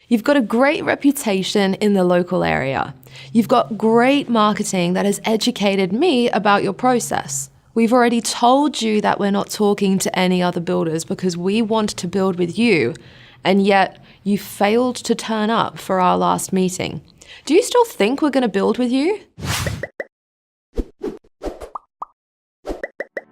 You've got a great reputation in the local area. You've got great marketing that has educated me about your process. We've already told you that we're not talking to any other builders because we want to build with you, and yet you failed to turn up for our last meeting. Do you still think we're going to build with you?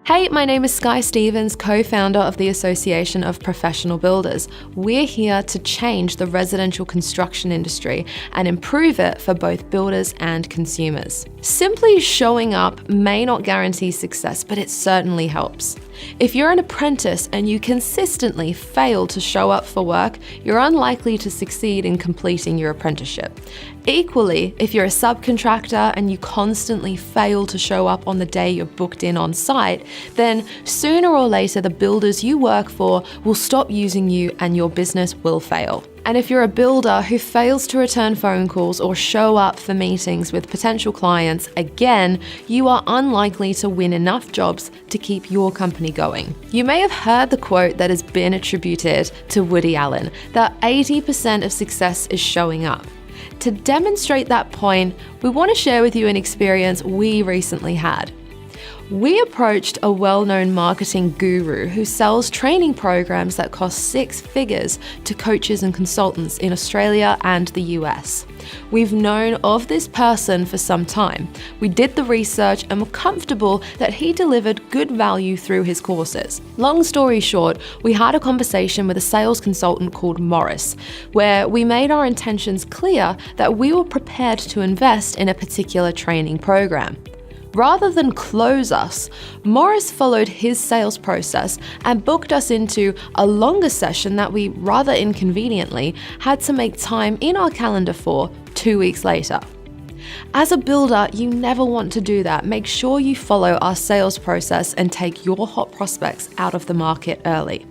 Hey, my name is Skye Stevens, co-founder of the Association of Professional Builders. We're here to change the residential construction industry and improve it for both builders and consumers. Simply showing up may not guarantee success, but it certainly helps. If you're an apprentice and you consistently fail to show up for work, you're unlikely to succeed in completing your apprenticeship. Equally, if you're a subcontractor and you constantly fail to show up on the day you're booked in on site, then sooner or later the builders you work for will stop using you and your business will fail. And if you're a builder who fails to return phone calls or show up for meetings with potential clients, again, you are unlikely to win enough jobs to keep your company going. You may have heard the quote that has been attributed to Woody Allen, that 80% of success is showing up. To demonstrate that point, we want to share with you an experience we recently had. We approached a well-known marketing guru who sells training programs that cost 6 figures to coaches and consultants in Australia and the US. We've known of this person for some time. We did the research and were comfortable that he delivered good value through his courses. Long story short, we had a conversation with a sales consultant called Morris, where we made our intentions clear that we were prepared to invest in a particular training program. Rather than close us, Morris followed his sales process and booked us into a longer session that we rather inconveniently had to make time in our calendar for 2 weeks later. As a builder, you never want to do that. Make sure you follow our sales process and take your hot prospects out of the market early.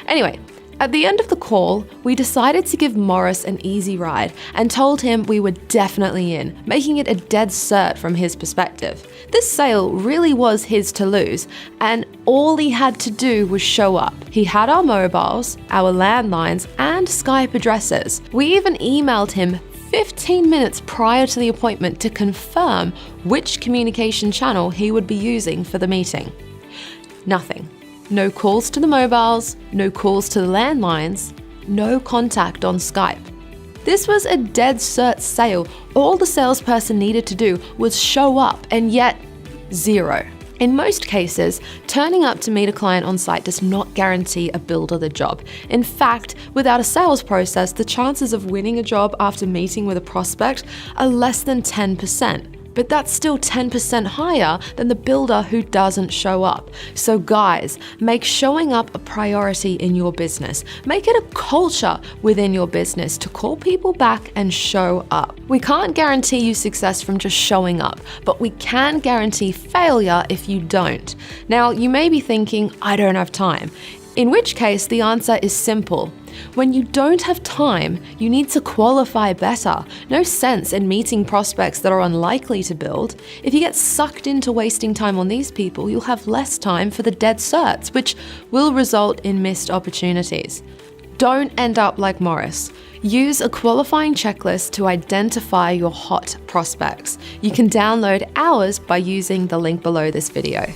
Anyway, at the end of the call, we decided to give Morris an easy ride and told him we were definitely in, making it a dead cert from his perspective. This sale really was his to lose, and all he had to do was show up. He had our mobiles, our landlines, and Skype addresses. We even emailed him 15 minutes prior to the appointment to confirm which communication channel he would be using for the meeting. Nothing. No calls to the mobiles, no calls to the landlines, no contact on Skype. This was a dead cert sale. All the salesperson needed to do was show up, and yet zero. In most cases, turning up to meet a client on site does not guarantee a builder the job. In fact, without a sales process, the chances of winning a job after meeting with a prospect are less than 10%. But that's still 10% higher than the builder who doesn't show up. So guys, make showing up a priority in your business. Make it a culture within your business to call people back and show up. We can't guarantee you success from just showing up, but we can guarantee failure if you don't. Now, you may be thinking, I don't have time. In which case, the answer is simple. When you don't have time, you need to qualify better. No sense in meeting prospects that are unlikely to build. If you get sucked into wasting time on these people, you'll have less time for the dead certs, which will result in missed opportunities. Don't end up like Morris. Use a qualifying checklist to identify your hot prospects. You can download ours by using the link below this video.